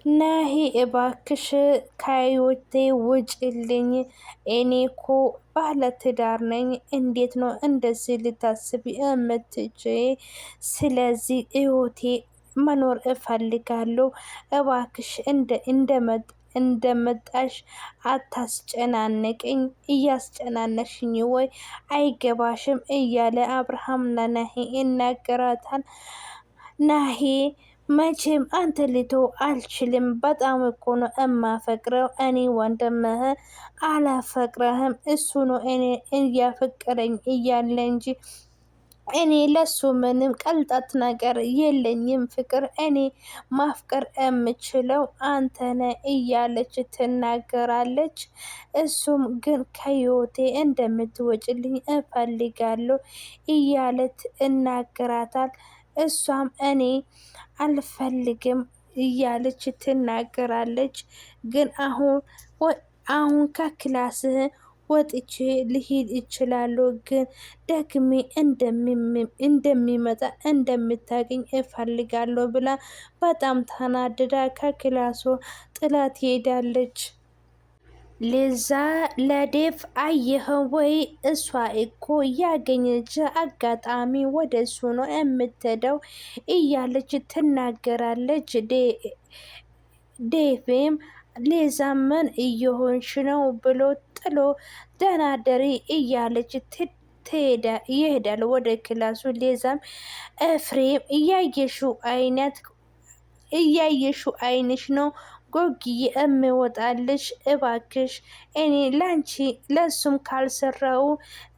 ናሂ እባክሽ ከህይወቴ ውጭልኝ። እኔ እኮ ባለትዳር ነኝ። እንዴት ነው እንደዚህ ልታስቢ የምትችይ? ስለዚህ ህይወቴ መኖር እፈልጋለሁ። እባክሽ እንደመጣሽ አታስጨናነቅኝ። እያስጨናነሽኝ ወይ አይገባሽም እያለ አብርሃም ለናሂ ይናገራታል። ናሂ መቼም አንተ ልተው አልችልም። በጣም እኮ ነው እማፈቅረው። እኔ ወንድምህ አላፈቅረህም። እሱ ነው እኔ እያፈቀረኝ እያለ እንጂ እኔ ለሱ ምንም ቀልጣት ነገር የለኝም። ፍቅር እኔ ማፍቀር የምችለው አንተነ እያለች ትናገራለች። እሱም ግን ከህይወቴ እንደምትወጭልኝ እፈልጋለሁ እያለት እናገራታል። እሷም እኔ አልፈልግም እያለች ትናገራለች። ግን አሁን ከክላስህ ወጥቼ ልሂድ እችላለሁ፣ ግን ደግሜ እንደሚመጣ እንደምታገኝ እፈልጋለሁ ብላ በጣም ተናድዳ ከክላሷ ጥላት ትሄዳለች። ለዛ ለዴቭ አየኸው ወይ እሷ እኮ ያገኘች አጋጣሚ ወደ እሱ ነው የምትሄደው እያለች ትናገራለች። ዴቭም ሌዛ ምን እየሆንሽ ነው ብሎ ጥሎ ደናደሪ እያለች ይሄዳል ወደ ክላሱ። ሌዛም ኤፍሬም እያየሹ አይንሽ ነው ጎግዬ እምወጣልሽ፣ እባክሽ እኔ ላንቺ ለሱም ካልሰራው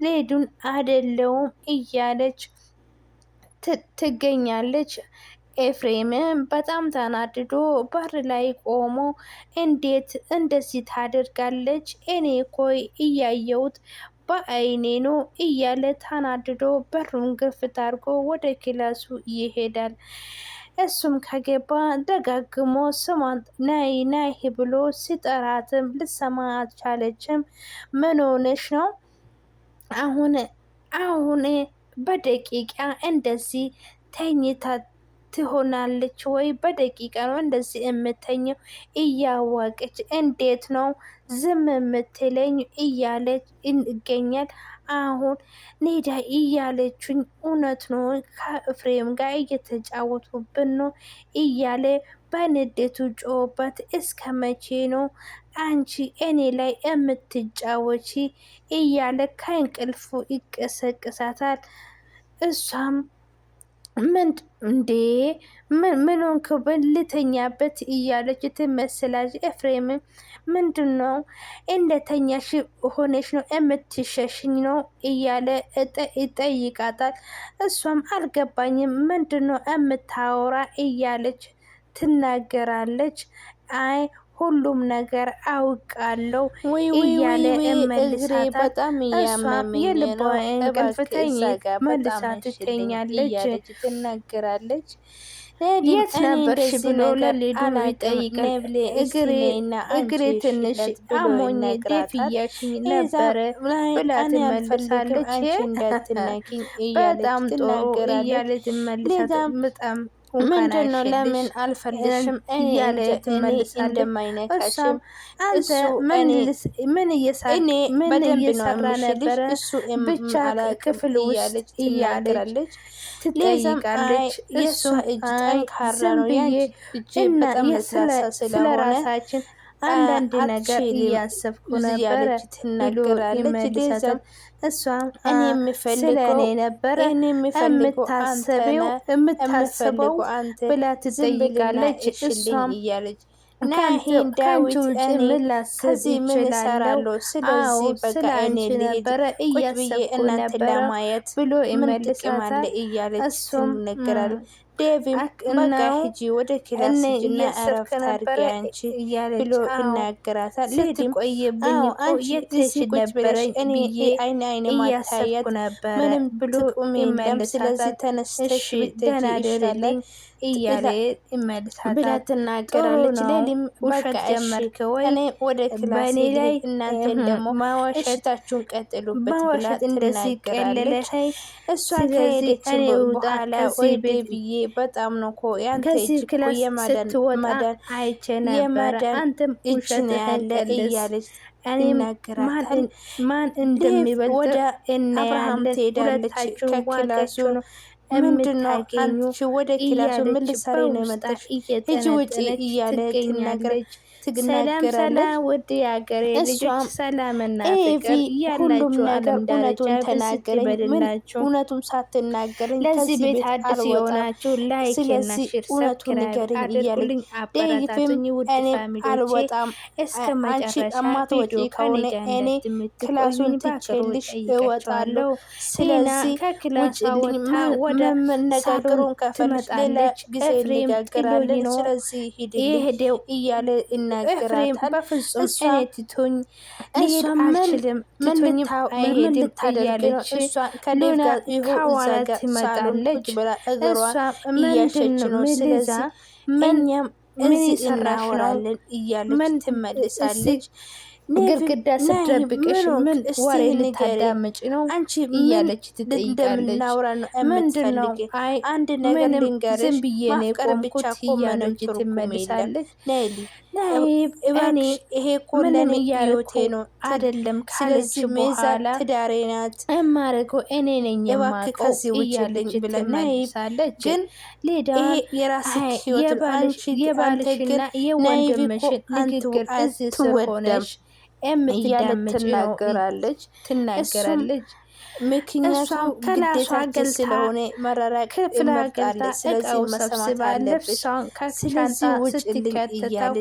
ሌዱን አደለውም እያለች ትገኛለች። ኤፍሬምም በጣም ተናድዶ በር ላይ ቆሞ እንዴት እንደዚህ ታደርጋለች? እኔ ኮይ እያየሁት በአይኔ ነው እያለ ተናድዶ በሩን ግፍት አድርጎ ወደ ክላሱ ይሄዳል። እሱም ከገባ ደጋግሞ ስሟን ናይ ናይ ብሎ ሲጠራትም ልሰማ አልቻለችም። ምን ሆነሽ ነው? አሁን በደቂቃ እንደዚህ ተኝታ ትሆናለች ወይ? በደቂቃ ነው እንደዚህ የምተኘው? እያወቀች እንዴት ነው ዝም የምትለኝ? እያለች ይገኛል። አሁን ኔዳ እያለችኝ እውነት ነው ከኤፍሬም ጋር እየተጫወቱብን ነው እያለ በንዴቱ ጮባት። እስከ መቼ ነው አንቺ እኔ ላይ የምትጫወቺ? እያለ ከእንቅልፉ ይቀሰቅሳታል። እሷም ምን ሆንክብን ልተኛበት እያለች ትመስላለች። ኤፍሬም ምንድን ነው እንደተኛሽ ሆነሽ ነው የምትሸሽኝ ነው እያለ ይጠይቃታል። እሷም አልገባኝም ምንድን ነው የምታወራ እያለች ትናገራለች። አይ ሁሉም ነገር አውቃለሁ እያለ እመልሳታል። በጣም እያመመኝ ነው እንቅልፍተኝ መልሳ ትተኛለች፣ ትናገራለች። የት ነበርሽ ብሎ ለሊዱ ይጠይቃል። እግሬ ትንሽ አሞኝ ጤፍ እያልሽኝ ነበረ ብላ ትመልሳለች። በጣም ጥሩ እያለ ትመልሳለች። በጣም ምንድን ነው ለምን አልፈልሽም እያለ ትመልሳለች። እንደማይነካሽም አንተ ምን እየሰራ ነበረ ብቻ ክፍል ውስጥ እያለች ትጠይቃለች። የእሷ እጅ ጠንካራ ነው እና ስለ ራሳችን አንዳንድ ነገር እያሰብኩ ነበረ ትናገራለች። እሷም እኔ የምፈልገው ነበረ የምታስበው ብላ ትጠይቃለች። እሷም ናሂ ዳዊት እኔ ከዚህ ምን እሰራለሁ? ስለዚህ በቃ እኔ ነበረ እያሰብኩ ነበረ ለማየት ብሎ ይመልሳታል እያለች ትነግራለች። ዴቪም በቃ ሂጂ ወደ ክላስ ሂጂና እረፍት አድርጊ አንቺ ብሎ ይናገራታል። ልትቆይብኝ እኮ የትሽ ነበረኝ ብዬ አይኔ ማታያት ምንም ብሎ ይመልሳታል። ስለዚህ ተነስተሽ ደህና ደርልኝ እያለ ይመልሳታል ብላ ትናገራለች። ሌሊም ውሸት ጀመርክ ወይ? እኔ ወደ ክላስ ላይ እናንተን ደግሞ ማዋሸታችሁን ቀጥሉበት ብላ እንደዚህ ቀለለሽ። እሷ ከሄደች በኋላ ወይ ቤቢዬ በጣም ነው እኮ ያንተ ከዚህ እጅ እኮ ክላስ ስትወጣ አይቼ ነበረ። አንተም ውሸት ያለ እያለች ይናገራታል። ማን እንደሚበልጥ ወደ አብርሃም ትሄዳለች ከክላሱ ነው ምንድነው አንቺ ወደ ክላሱ ምን ልትሰሪ ነው የመጣሽ? ሂጂ ውጪ እያለ ትገኛለች። ሰላም ሰላም፣ ውድ የሀገሬ ልጆች ሰላምና ፍቅር ሁሉም ያላችሁ ነገር ዓለም ዳርቻ እውነቱን ተናገረኝ። ምን በድናችሁ እውነቱን ሳትናገረኝ ለዚህ ቤት አዲስ አልወጣም። የሆናችሁ ላይክ እና ስለዚህ ሼር እውነቱን ሰብስክራይብ ንገረኝ አድርጉልኝ፣ አበረታቱኝ። ውድ እኔ ፋሚሊዎቼ አልወጣም። እስከ አንቺ መጨረሻ እማትወጪ ቪዲዮ ከሆነ እኔ ክላሱን ትቼልሽ እወጣለሁ። ስለዚህ ከክላሷ ውጭልኝ። ወጥታ ወደ መነጋገሩን ከፈለሽ ሌላ ጊዜ ኤፍሬም እንነጋገራለን። ጥሎኝ ነው ስለዚህ ሂድልኝ የሄደው። እያለ ይናገራታል። በፍጹም እሷ እኔ ትቶኝ ሊሄድ አልችልም፣ ትቶኝም አይሄድም እያለች ከሌላ ከኋላ ትመጣለች። እሷ ምንድን ነው ምልዛ እኛም ምን እዚህ ይሰራሽ ነው እናወራለን እያለች ትመልሳለች። ግርግዳ ስትደብቅሽ ምን ወሬ ልታዳምጪ ነው አንቺ እያለች ትጠይቃለች። እንደምናወራ ነው ምንድን ነው? የምትፈልጊ? አይ አንድ ነገር ምንም ልንገርሽ፣ ዝም ብዬ ነው ማፍቀር ብቻ የቆምኩት እኮ ምንም እያለች ትርጉም ትመልሳለች። የለም። ናይብ እባክሽ ይሄ እኮ ምንም ለኔ እያልኩ ህይወቴ ነው አይደለም ካለች ስለዚህ በኋላ ትዳሬ ናት። እማረገው እኔ ነኝ እባክህ የማውቀው ከዚህ ውጭ እያለች ልኝ ብለን ትመልሳለች። ግን ሌዳ ይሄ የራስህ ህይወት ነው። አንቺ የባልሽና የወንድምሽን ንግግር እዚህ ስር ሆነሽ የምትዳምጪ ነው ትናገራለች። ምክንያቱም ግዴታችን ስለሆነ መራራቅ ክፍል ገልጣ እቃው ሰብስባ ልብሷን ከሻንጣ ስትከተተው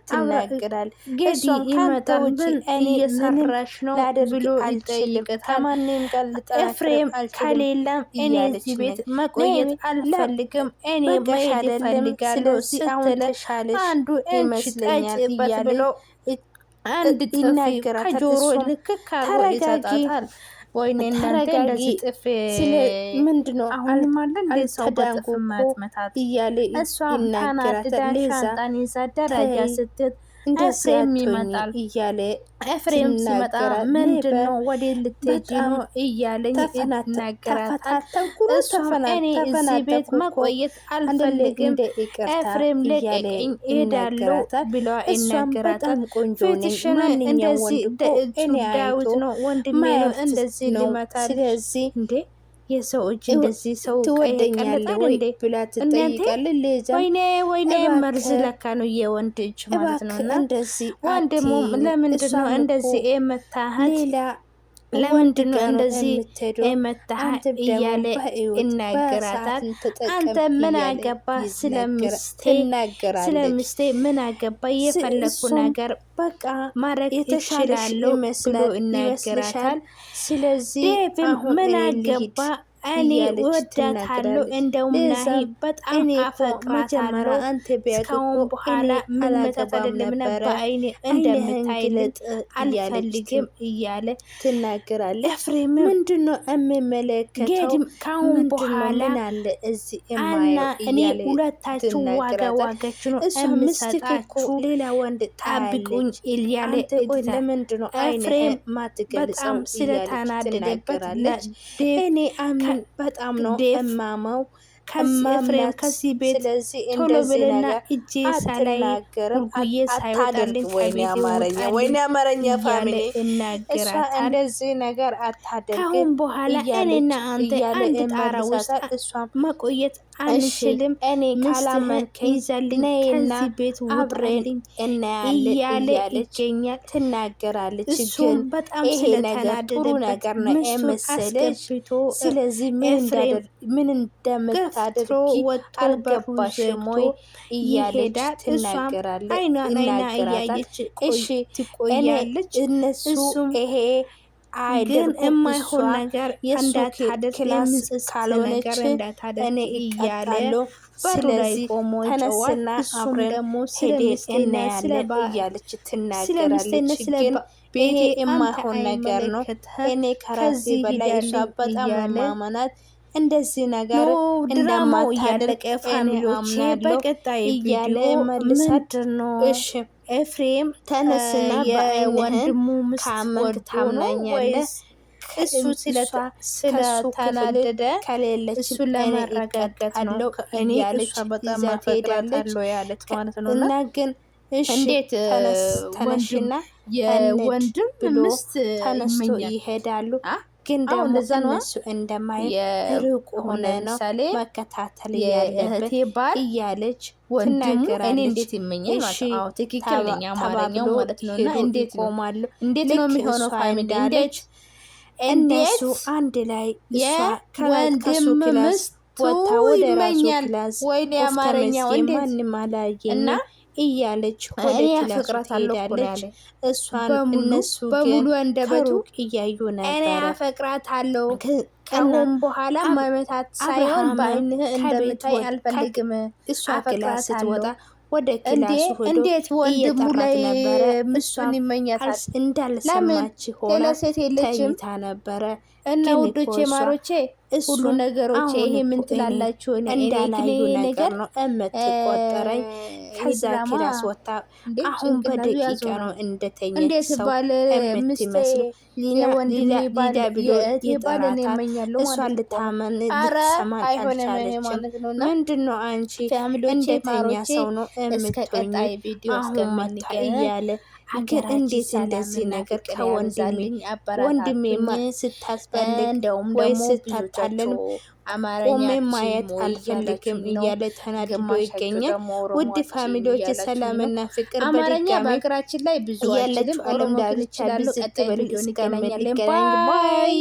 ትናገራል። ገዲ ይመጣል። ምን እየሰራሽ ነው ብሎ ይጠይቃታል። ኤፍሬም ከሌላም እኔ እዚህ ቤት መቆየት አልፈልግም፣ እኔ መሄድ እፈልጋለሁ ስትል አንዱ ይመስለኛል ብሎ አንድ ጥፊ ከጆሮ ልክ ካርጎ ይሰጣታል። ወይኔ እናንተ እንደዚህ ጥፍ ምንድነው? አሁንም አለ እንደ ሰው በጥፍ ማትመታት እያለ እሷም ተናድዳ ሻንጣን ይዛ ደረጃ ስትት ኤፍሬም ይመጣል እያለ ኤፍሬም ሲመጣ ምንድን ነው ወደ ልትሄጂ ነው እያለኝ ይናገራታል። እሷም እኔ እዚህ ቤት መቆየት አልፈልግም፣ ኤፍሬም ልቀቀኝ እሄዳለሁ ብሎ ይናገራታል። ፊትሽን እንደዚህ ዳዊት ነው ወንድሜ ነው እንደዚህ ሊመታል። ስለዚህ እንዴ የሰው እጅ እንደዚህ ሰው ትወደኛለህ ወይ ብላ ትጠይቃለች። ወይኔ መርዝ ለካ ነው የወንድ እጅ ማለት ነው። እና እንደዚህ ወንድሙ ለምንድን ነው እንደዚህ የመታሃት? ለምንድን ነው እንደዚህ የመታሃት እያለ ይናገራታል። አንተ ምን አገባ ስለሚስቴ ምን አገባ? የፈለኩ ነገር በቃ ማድረግ እችላለሁ ብሎ ይናገራታል። ስለዚህ ምን አገባ እኔ እወዳታለሁ፣ እንደውም ናሂ በጣም አፈቅራታለሁ። እስካሁን በኋላ ምን መተተልልም ነበር አይኔ እንደምታይልጥ አልፈልግም እያለ ትናገራለች። ኤፍሬም ምንድን ነው የምመለከተው? ካሁን በኋላ እና እኔ ሁለታችሁ ዋጋችሁ ነው የምሰጣችሁ፣ ሌላ ወንድ ጠብቁኝ እያለ ለምንድን ነው ኤፍሬም በጣም ስለተናደደበት እኔ በጣም ነው እማማው ኤፍሬም ከዚህ ቤት ቶሎ ብለና እጄ ሳላይ ጉጉዬ ሳይወጣልኝ ወይኔ አማርኛ ፋሚሊ እናገራታል። እንደዚህ ነገር አታደርግ። ካሁን በኋላ እኔና አንተ አንድ ጣራ ውስጥ መቆየት አንችልም። እኔ ካላመንከኝ ይዘልኝ ከዚህ ቤት ውጣልኝ እያለ ይገኛል። ትናገራለች። እሱም በጣም ስለተናደደበት ምስቱን አስገብቶ ስለዚህ ምን እንደምታደርጊ አልገባሽም ወይ እያለች ትናገራለች። አይኗን እያየች ትቆያለች። እነሱም ይሄ ግን የማይሆን ነገር እንዳታደርግ ካልሆነች እኔ እያለሁ ስለዚህ ተነስና አብረን ደግሞ ሄደን እናያለን እያለች ትናገራለች። ግን ይሄ የማይሆን ነገር ነው። እኔ ከራሴ በላይ እሷ በጣም ማመናት እንደዚህ ነገር ድራማው እያለቀ ፋሚሊዎቼ በቀጣይ እያለ ምንድን ነው? እሺ ኤፍሬም ተነስና የወንድሙ ምስት ካመንክ ታምናኛለህ እሱ ስለተናደደ ከሌለች እሱ ለማረጋጋት ነው እያለች በጣም ይዛ ትሄዳለች ያለች ማለት ነው። እና ግን እንዴት ተነሽና የወንድም ምስት ተነስቶ ይሄዳሉ። ግን ደግሞ እነሱ እንደማይርቁ ሆነ ነው መከታተል ያለበት እያለች ትናገራለች። እኔ እንዴት ይመኛል ማለት ነው። አዎ ትክክለኛ አማርኛው ማለት ነው። እና እንዴት ነው የሚሆነው ፋሚሊ እንዴት እነሱ አንድ ላይ የወንድም ምስት ወታ ወደ ራሱ ይመኛል ክላስ ወይኔ አማርኛው እንዴት ማንም አላየና እያለች ወደ ክላሱ ትሄዳለች። እሷን እነሱ በሙሉ አንደበቱ እያዩ ነበር። እኔ አፈቅራታለሁ ከአሁን በኋላ ማመታት ሳይሆን በአይንህ እንደምታይ አልፈልግም። እሷ ክላስ ስትወጣ ወደ ክላሱ ሄዶ እንዴት ወንድሙ ላይ ነበረ። ምስቱን ይመኛታል እንዳልሰማች ሆና ሴት የለችም ተኝታ ነበረ። እና ውዶቼ ማሮቼ ሁሉ ነገሮቼ ይሄ ምን ትላላችሁ? እንዳላዩ ነገር ነው የምትቆጠረኝ። ከዛ ክላስ ወጣ። አሁን በደቂቃ ነው እንደተኛች ሰው የምትመስለው። ሊዳ ብሎ ይጠራታል። እሷን ልታመን ልትሰማን አልቻለችም። ምንድን ነው አንቺ እንደተኛ ሰው ነው የምትሆኝ? አሁን መጣ እያለ ሀገር እንዴት እንደዚህ ነገር ከወንድሜማ ስታስፈልግ ወይ ስታጣለን ቆሜ ማየት አልፈልግም እያለ ተናድዶ ይገኛል። ውድ ፋሚሊዎች ሰላምና ፍቅር አማርኛ በሀገራችን ላይ ብዙ ያለችው ዓለም ዳርቻ ብዝት በል እስከምንገናኝ ባይ